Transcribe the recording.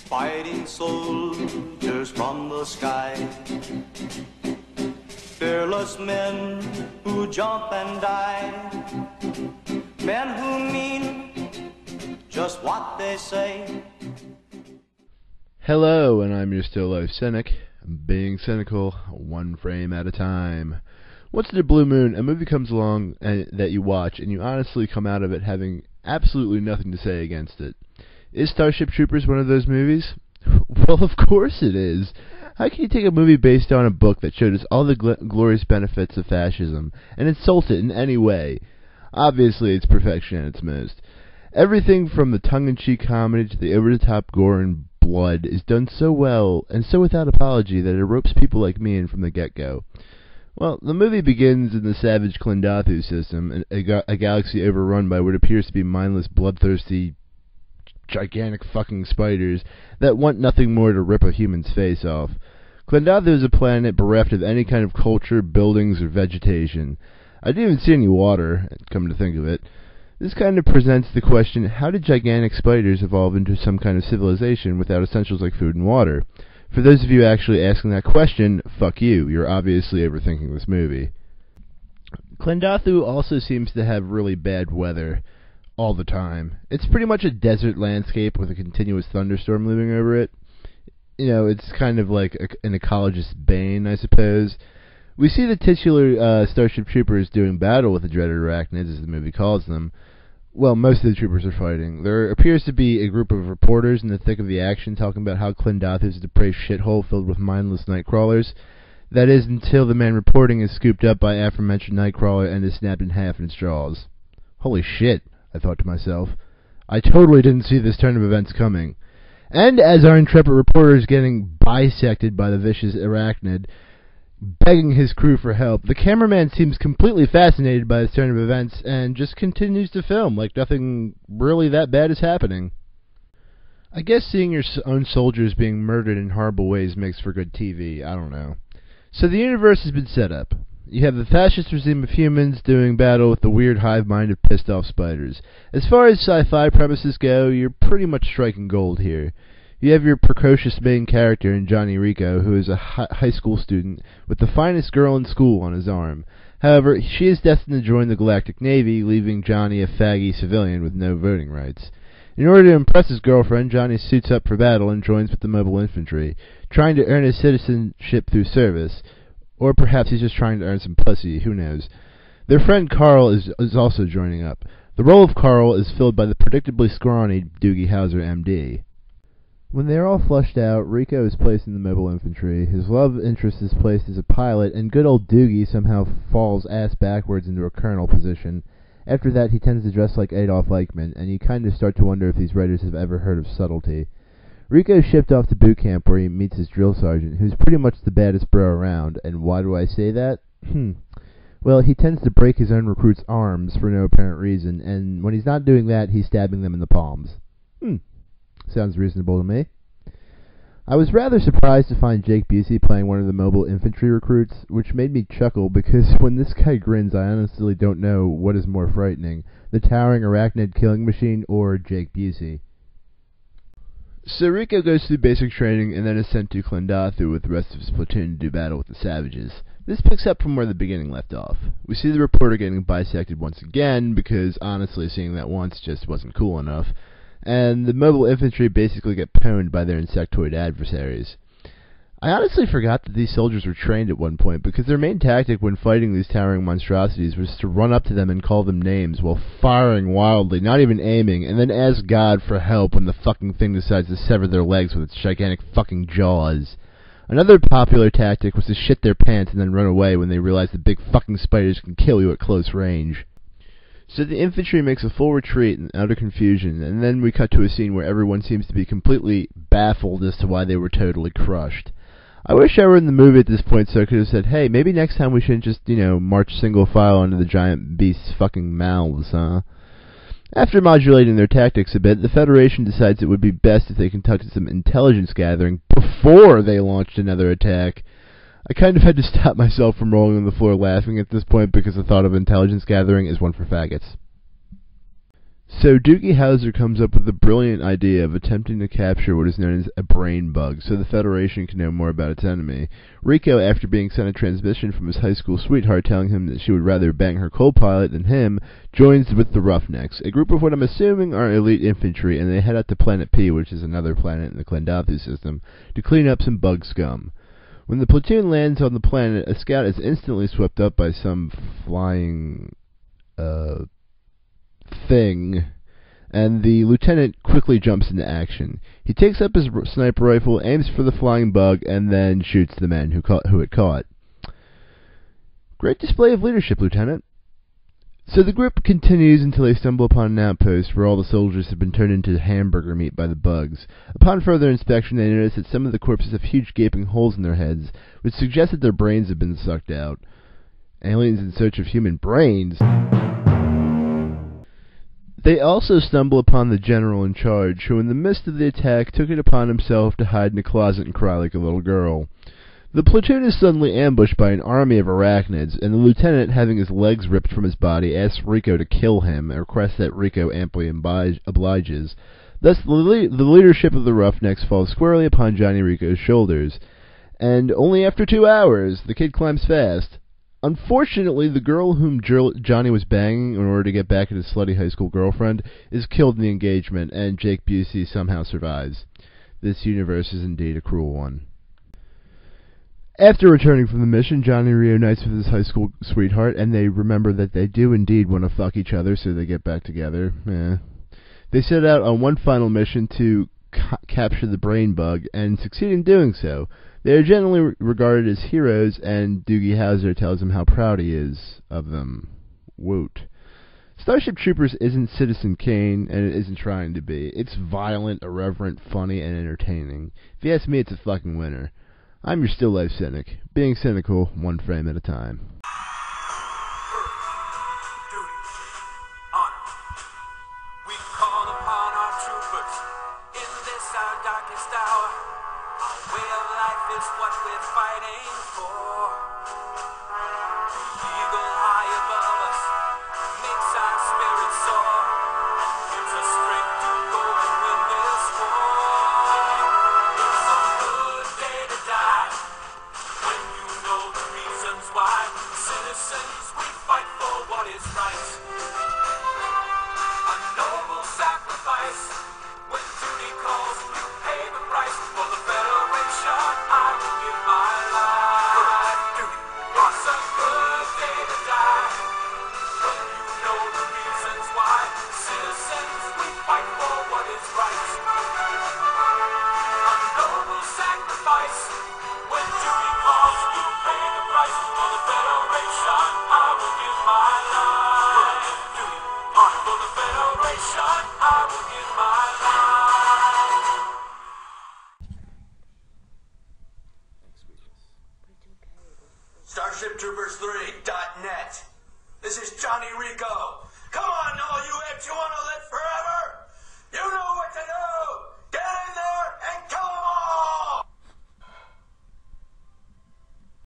Fighting soldiers from the sky, fearless men who jump and die, men who mean just what they say. Hello, and I'm your still life Cynic, being cynical one frame at a time. Once in a blue moon, a movie comes along that you watch, and you honestly come out of it having absolutely nothing to say against it. Is Starship Troopers one of those movies? Well, of course it is. How can you take a movie based on a book that showed us all the glorious benefits of fascism and insult it in any way? Obviously, it's perfection at its most. Everything from the tongue-in-cheek comedy to the over-the-top gore and blood is done so well and so without apology that it ropes people like me in from the get-go. Well, the movie begins in the savage Klendathu system, a galaxy overrun by what appears to be mindless, bloodthirsty, gigantic fucking spiders that want nothing more to rip a human's face off. Klendathu is a planet bereft of any kind of culture, buildings, or vegetation. I didn't even see any water, come to think of it. This kind of presents the question, how did gigantic spiders evolve into some kind of civilization without essentials like food and water? For those of you actually asking that question, fuck you. You're obviously overthinking this movie. Klendathu also seems to have really bad weather all the time. It's pretty much a desert landscape with a continuous thunderstorm looming over it. You know, it's kind of like an ecologist's bane, I suppose. We see the titular Starship Troopers doing battle with the dreaded arachnids, as the movie calls them. Well, most of the troopers are fighting. There appears to be a group of reporters in the thick of the action talking about how Klendathu is a depraved shithole filled with mindless nightcrawlers. That is, until the man reporting is scooped up by aforementioned nightcrawler and is snapped in half in its jaws. Holy shit, I thought to myself. I totally didn't see this turn of events coming. And as our intrepid reporter is getting bisected by the vicious arachnid, begging his crew for help, the cameraman seems completely fascinated by this turn of events and just continues to film like nothing really that bad is happening. I guess seeing your own soldiers being murdered in horrible ways makes for good TV, I don't know. So the universe has been set up. You have the fascist regime of humans doing battle with the weird hive mind of pissed off spiders. As far as sci-fi premises go, you're pretty much striking gold here. You have your precocious main character in Johnny Rico, who is a high school student with the finest girl in school on his arm. However, she is destined to join the Galactic Navy, leaving Johnny a faggy civilian with no voting rights. In order to impress his girlfriend, Johnny suits up for battle and joins with the mobile infantry, trying to earn his citizenship through service. Or perhaps he's just trying to earn some pussy, who knows. Their friend Carl is also joining up. The role of Carl is filled by the predictably scrawny Doogie Howser, M.D. When they are all flushed out, Rico is placed in the mobile infantry, his love interest is placed as a pilot, and good old Doogie somehow falls ass backwards into a colonel position. After that, he tends to dress like Adolf Eichmann, and you kind of start to wonder if these writers have ever heard of subtlety. Rico is shipped off to boot camp where he meets his drill sergeant, who's pretty much the baddest bro around, and why do I say that? Well, he tends to break his own recruits' arms for no apparent reason, and when he's not doing that, he's stabbing them in the palms. Sounds reasonable to me. I was rather surprised to find Jake Busey playing one of the mobile infantry recruits, which made me chuckle because when this guy grins, I honestly don't know what is more frightening, the towering arachnid killing machine or Jake Busey. So Rico goes through basic training and then is sent to Klendathu with the rest of his platoon to do battle with the savages. This picks up from where the beginning left off. We see the reporter getting bisected once again because honestly seeing that once just wasn't cool enough. And the mobile infantry basically get pwned by their insectoid adversaries. I honestly forgot that these soldiers were trained at one point, because their main tactic when fighting these towering monstrosities was to run up to them and call them names while firing wildly, not even aiming, and then ask God for help when the fucking thing decides to sever their legs with its gigantic fucking jaws. Another popular tactic was to shit their pants and then run away when they realize the big fucking spiders can kill you at close range. So the infantry makes a full retreat in utter confusion, and then we cut to a scene where everyone seems to be completely baffled as to why they were totally crushed. I wish I were in the movie at this point so I could have said, hey, maybe next time we shouldn't just, march single file into the giant beast's fucking mouths, huh? After modulating their tactics a bit, the Federation decides it would be best if they conducted some intelligence gathering before they launched another attack. I kind of had to stop myself from rolling on the floor laughing at this point because the thought of intelligence gathering is one for faggots. So Doogie Howser comes up with the brilliant idea of attempting to capture what is known as a brain bug, so the Federation can know more about its enemy. Rico, after being sent a transmission from his high school sweetheart telling him that she would rather bang her co-pilot than him, joins with the Roughnecks, a group of what I'm assuming are elite infantry, and they head out to Planet P, which is another planet in the Klendathu system, to clean up some bug scum. When the platoon lands on the planet, a scout is instantly swept up by some flying thing, and the lieutenant quickly jumps into action. He takes up his sniper rifle, aims for the flying bug, and then shoots the men who it caught. Great display of leadership, Lieutenant. So the group continues until they stumble upon an outpost where all the soldiers have been turned into hamburger meat by the bugs. Upon further inspection, they notice that some of the corpses have huge gaping holes in their heads, which suggests that their brains have been sucked out. Aliens in search of human brains. They also stumble upon the general in charge, who in the midst of the attack took it upon himself to hide in a closet and cry like a little girl. The platoon is suddenly ambushed by an army of arachnids, and the lieutenant, having his legs ripped from his body, asks Rico to kill him, a request that Rico amply obliges. Thus, the leadership of the Roughnecks falls squarely upon Johnny Rico's shoulders, and only after 2 hours, the kid climbs fast. Unfortunately, the girl whom Johnny was banging in order to get back at his slutty high school girlfriend is killed in the engagement, and Jake Busey somehow survives. This universe is indeed a cruel one. After returning from the mission, Johnny reunites with his high school sweetheart, and they remember that they do indeed want to fuck each other, so they get back together. They set out on one final mission to capture the brain bug, and succeed in doing so. They are generally regarded as heroes, and Doogie Howser tells them how proud he is of them. Woot. Starship Troopers isn't Citizen Kane, and it isn't trying to be. It's violent, irreverent, funny, and entertaining. If you ask me, it's a fucking winner. I'm your still life cynic, being cynical one frame at a time. StarshipTroopers3.net. This is Johnny Rico.